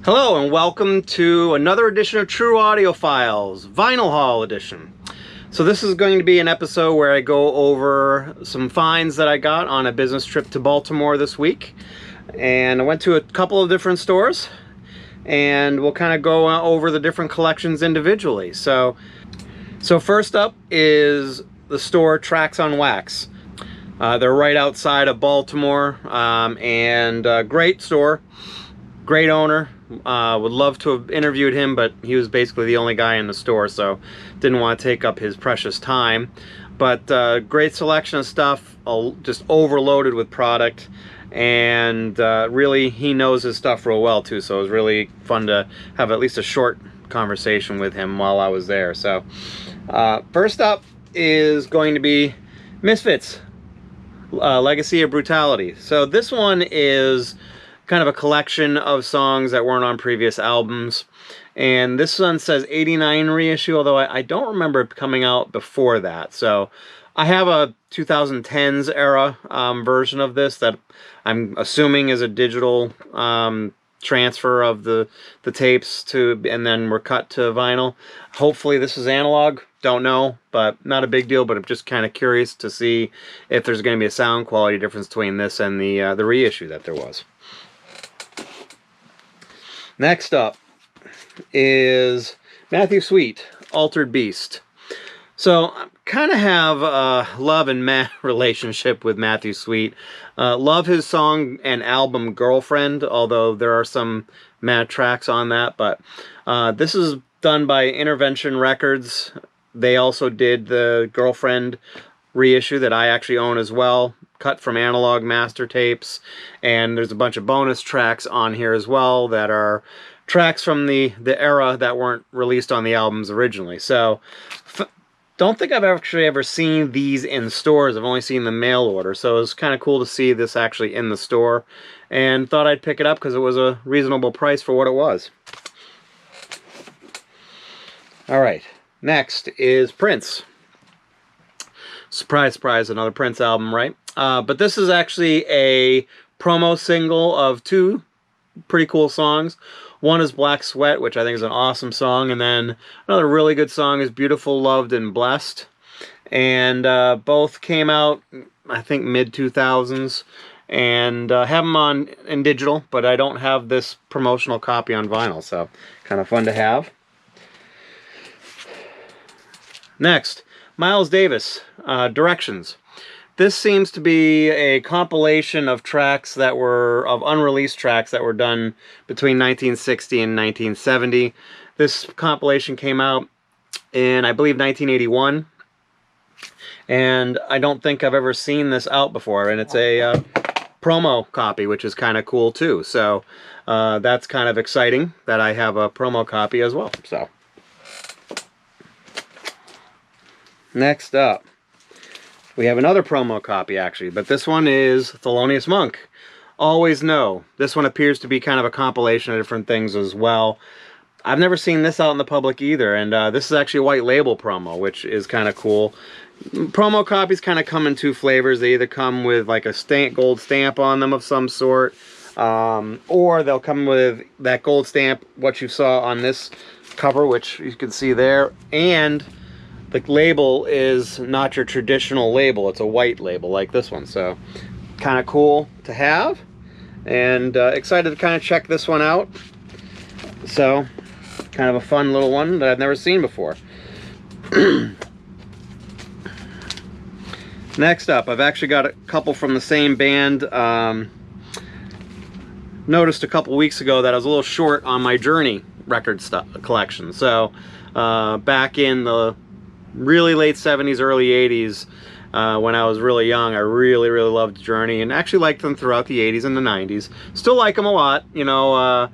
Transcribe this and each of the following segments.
Hello and welcome to another edition of True Audiofiles, Vinyl Haul Edition. So this is going to be an episode where I go over some finds that I got on a business trip to Baltimore this week. And I went to a couple of different stores and we'll kind of go over the different collections individually. So first up is the store Trax on Wax. They're right outside of Baltimore and great store, great owner. Would love to have interviewed him, but he was basically the only guy in the store, so didn't want to take up his precious time. But great selection of stuff, just overloaded with product, and really he knows his stuff real well too, so it was really fun to have at least a short conversation with him while I was there. So first up is going to be Misfits Legacy of Brutality. So this one is kind of a collection of songs that weren't on previous albums, and this one says 89 reissue, although I don't remember it coming out before that. So I have a 2010s era version of this that I'm assuming is a digital transfer of the tapes to, and then were cut to vinyl. Hopefully this is analog, don't know, but not a big deal. But I'm just kind of curious to see if there's going to be a sound quality difference between this and the reissue that there was. Next up is Matthew Sweet, Altered Beast. So I kind of have a love and meh relationship with Matthew Sweet. Love his song and album Girlfriend, although there are some meh tracks on that. But this is done by Intervention Records. They also did the Girlfriend reissue that I actually own as well, cut from analog master tapes, and there's a bunch of bonus tracks on here as well that are tracks from the era that weren't released on the albums originally. So don't think I've actually ever seen these in stores. I've only seen the mail order, so it was kind of cool to see this actually in the store, and thought I'd pick it up because it was a reasonable price for what it was. Alright, next is Prince. Surprise, surprise, another Prince album, right? But this is actually a promo single of two pretty cool songs. One is Black Sweat, which I think is an awesome song, and then another really good song is Beautiful, Loved, and Blessed. And both came out, I think, mid-2000s, and have them on in digital, but I don't have this promotional copy on vinyl, so kind of fun to have. Next, Miles Davis, Directions. This seems to be a compilation of tracks that were, of unreleased tracks that were done between 1960 and 1970. This compilation came out in, I believe, 1981. And I don't think I've ever seen this out before. And it's a promo copy, which is kind of cool too. So that's kind of exciting that I have a promo copy as well. So next up, we have another promo copy, actually, but this one is Thelonious Monk, Always Know. This one appears to be kind of a compilation of different things as well. I've never seen this out in the public either, and this is actually a white label promo, which is kind of cool. Promo copies kind of come in two flavors. They either come with like a gold stamp on them of some sort, or they'll come with that gold stamp, what you saw on this cover, which you can see there, and the label is not your traditional label. It's a white label like this one. So kind of cool to have, and excited to kind of check this one out. So kind of a fun little one that I've never seen before. Next up, I've actually got a couple from the same band. Noticed a couple weeks ago that I was a little short on my Journey record collection. So back in the really late 70s, early 80s, when I was really young, I really loved Journey, and actually liked them throughout the 80s and the 90s. Still like them a lot, you know. I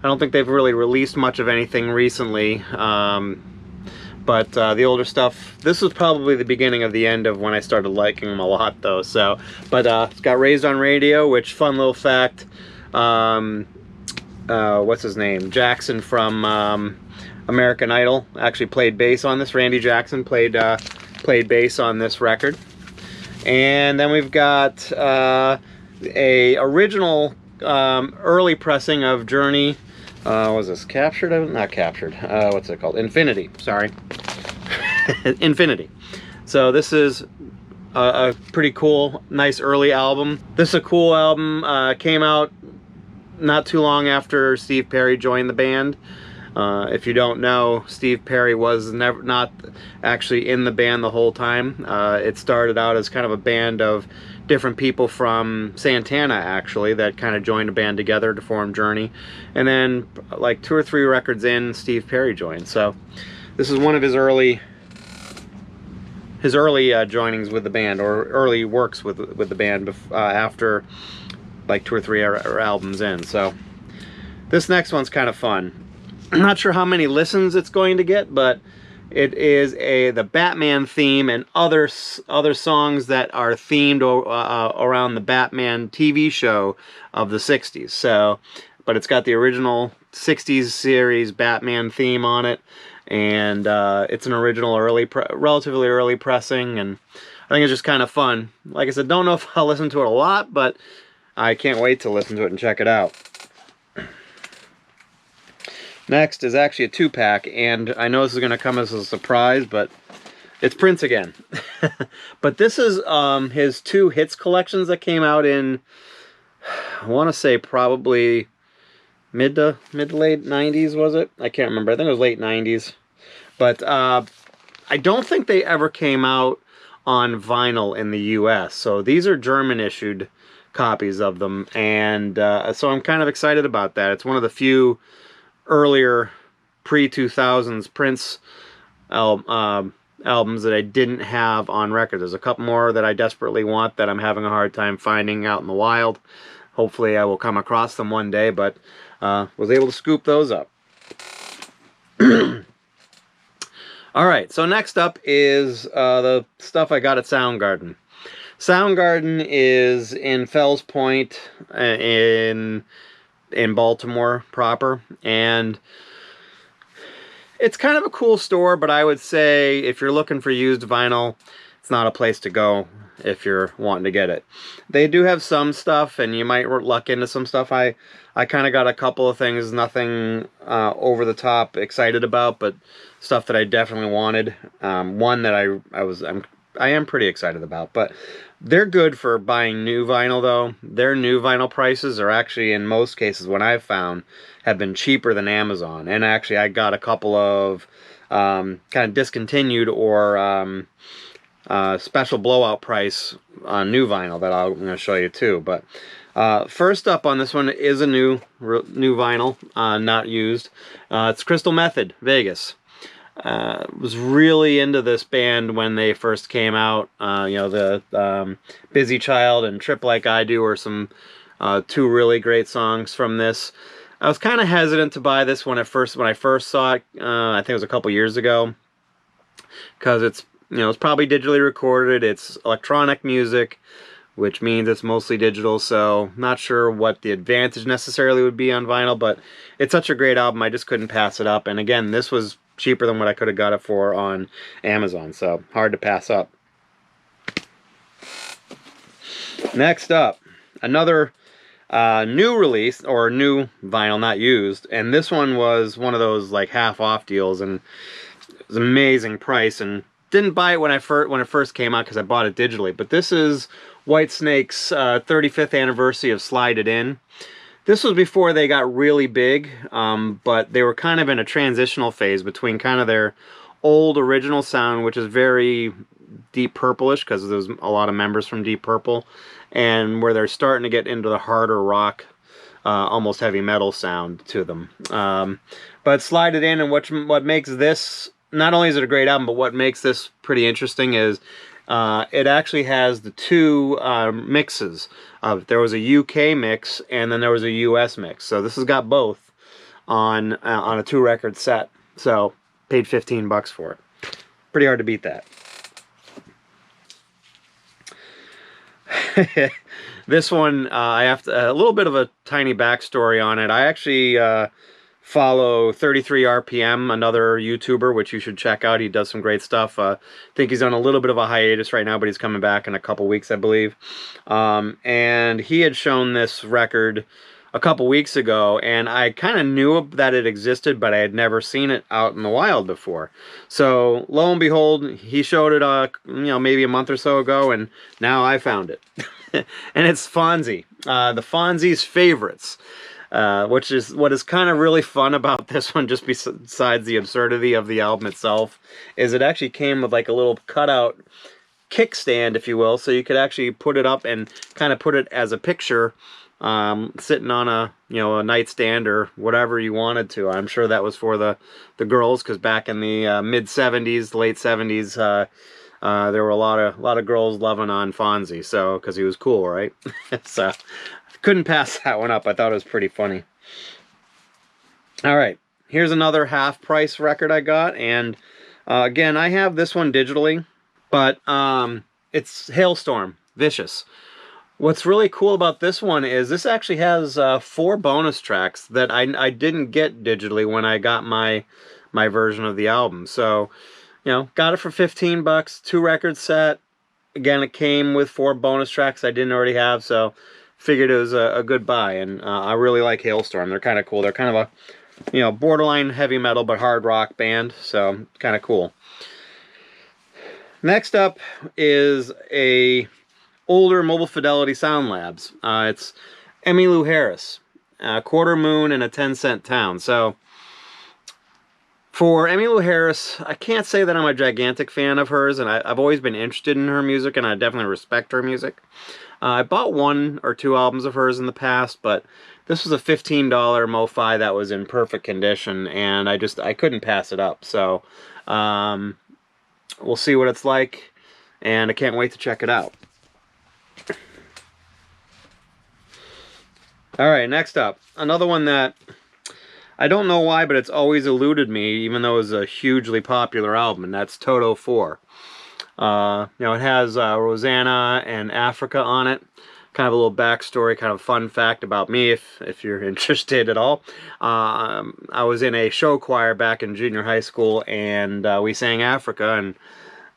don't think they've really released much of anything recently, but the older stuff, this was probably the beginning of the end of when I started liking them a lot, though. So, but it's got Raised on Radio, which, fun little fact, what's his name, Jackson from American Idol actually played bass on this. Randy Jackson played bass on this record. And then we've got a original early pressing of Journey what was this? Captured? Not Captured. What's it called? Infinity. Sorry. Infinity. So this is a pretty cool, nice early album. This is a cool album. Came out not too long after Steve Perry joined the band. If you don't know, Steve Perry was not actually in the band the whole time. It started out as kind of a band of different people from Santana, actually, that kind of joined a band together to form Journey. And then, like 2 or 3 records in, Steve Perry joined. So this is one of his early joinings with the band, or early works with the band after like 2 or 3 albums in. So this next one's kind of fun. I'm not sure how many listens it's going to get, but it is the Batman theme and other songs that are themed around the Batman TV show of the 60s. So, but it's got the original 60s series Batman theme on it, and it's an original relatively early pressing, and I think it's just kind of fun. Like I said, don't know if I'll listen to it a lot, but I can't wait to listen to it and check it out. Next is actually a 2-pack, and I know this is going to come as a surprise, but it's Prince again. But this is his 2 hits collections that came out in, I want to say probably mid to late 90s, was it? I can't remember. I think it was late 90s. But I don't think they ever came out on vinyl in the US. So these are German-issued copies of them, and so I'm kind of excited about that. It's one of the few earlier pre-2000s Prince albums that I didn't have on record. There's a couple more that I desperately want that I'm having a hard time finding out in the wild. Hopefully I will come across them one day, but was able to scoop those up. Alright, so next up is the stuff I got at Soundgarden. Soundgarden is in Fells Point in Baltimore proper, and it's kind of a cool store, but I would say if you're looking for used vinyl, it's not a place to go if you're wanting to get it. They do have some stuff, and you might luck into some stuff. I kind of got a couple of things, nothing over the top excited about, but stuff that I definitely wanted. One that I am pretty excited about, but they're good for buying new vinyl, though. Their new vinyl prices are actually, in most cases, what I've found, have been cheaper than Amazon. And actually, I got a couple of kind of discontinued or special blowout price on new vinyl that I'm going to show you too. But first up on this one is a new vinyl, not used. It's Crystal Method, Vegas. Was really into this band when they first came out. You know, the Busy Child and Trip Like I Do are some 2 really great songs from this. I was kind of hesitant to buy this when I first saw it. I think it was a couple years ago, because it's probably digitally recorded. It's electronic music, which means it's mostly digital, so not sure what the advantage necessarily would be on vinyl, but it's such a great album, I just couldn't pass it up. And again, this was cheaper than what I could have got it for on Amazon, so hard to pass up. Next up, another new release, or new vinyl, not used, and this one was one of those like half-off deals, and it was an amazing price, and didn't buy it when it first came out because I bought it digitally. But this is Whitesnake's 35th anniversary of Slide It In. This was before they got really big, but they were kind of in a transitional phase between kind of their old original sound, which is very Deep Purple-ish, because there's a lot of members from Deep Purple, and where they're starting to get into the harder rock, almost heavy metal sound to them. But Slide It In, and what makes this, not only is it a great album, but what makes this pretty interesting is it actually has the 2 mixes. There was a UK mix, and then there was a US mix. So this has got both on a 2-record set. So paid $15 for it. Pretty hard to beat that. This one, I have a little bit of a tiny backstory on it. I actually follow 33 RPM, another YouTuber, which you should check out. He does some great stuff. I think he's on a little bit of a hiatus right now, but he's coming back in a couple weeks, I believe. And he had shown this record a couple weeks ago, and I kind of knew that it existed, but I had never seen it out in the wild before. So lo and behold, he showed it, maybe a month or so ago, and now I found it. And it's Fonzie, the Fonzie's Favorites, which is what is kind of really fun about this one, just besides the absurdity of the album itself, is it actually came with like a little cutout kickstand, if you will, so you could actually put it up and kind of put it as a picture, sitting on a nightstand or whatever you wanted to. I'm sure that was for the girls, because back in the mid 70s, late 70s, there were a lot of girls loving on Fonzie, so because he was cool, right? So couldn't pass that one up. I thought it was pretty funny. All right, here's another half price record I got, and again, I have this one digitally, but it's Halestorm, Vicious. What's really cool about this one is this actually has 4 bonus tracks that I didn't get digitally when I got my version of the album. So, got it for 15 bucks, 2 record set. Again, it came with 4 bonus tracks I didn't already have, so figured it was a good buy. And I really like Halestorm. They're kind of cool. They're kind of a, borderline heavy metal but hard rock band, so kind of cool. Next up is a older Mobile Fidelity Sound Labs. It's Emmylou Harris, Quarter Moon and a 10-Cent Town. So for Emmylou Harris, I can't say that I'm a gigantic fan of hers, and I've always been interested in her music, and I definitely respect her music. I bought 1 or 2 albums of hers in the past, but this was a $15 MoFi that was in perfect condition, and I couldn't pass it up. So we'll see what it's like, and I can't wait to check it out. Alright, next up, another one that I don't know why, but it's always eluded me, even though it was a hugely popular album, and that's Toto 4. It has Rosanna and Africa on it. Kind of a little backstory, kind of fun fact about me, if you're interested at all. I was in a show choir back in junior high school, and we sang Africa, and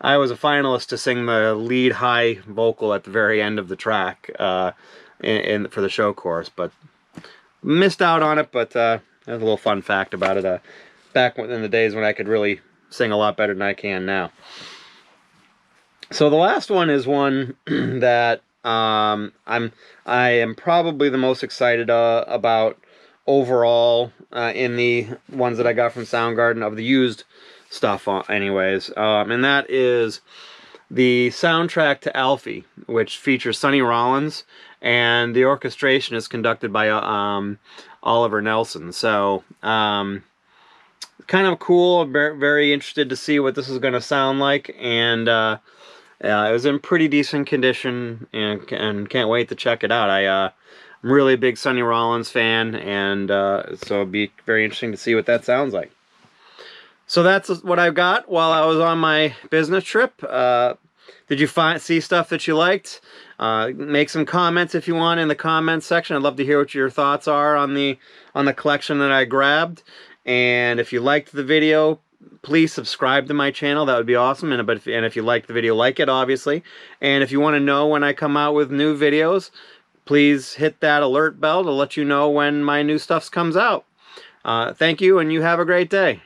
I was a finalist to sing the lead high vocal at the very end of the track for the show chorus, but missed out on it. But there's a little fun fact about it. Back in the days when I could really sing a lot better than I can now. So the last one is one that I am probably the most excited about overall in the ones that I got from Soundgarden, of the used stuff anyways, and that is the soundtrack to Alfea, which features Sonny Rollins, and the orchestration is conducted by Oliver Nelson. So kind of cool, very interested to see what this is going to sound like, and it was in pretty decent condition, and can't wait to check it out. I'm really a big Sonny Rollins fan, and so it'll be very interesting to see what that sounds like. So that's what I've got while I was on my business trip. Did you see stuff that you liked? Make some comments if you want in the comments section. I'd love to hear what your thoughts are on the collection that I grabbed. And if you liked the video, please subscribe to my channel. That would be awesome. And if you liked the video, like it, obviously. And if you want to know when I come out with new videos, please hit that alert bell to let you know when my new stuff comes out. Thank you, and you have a great day.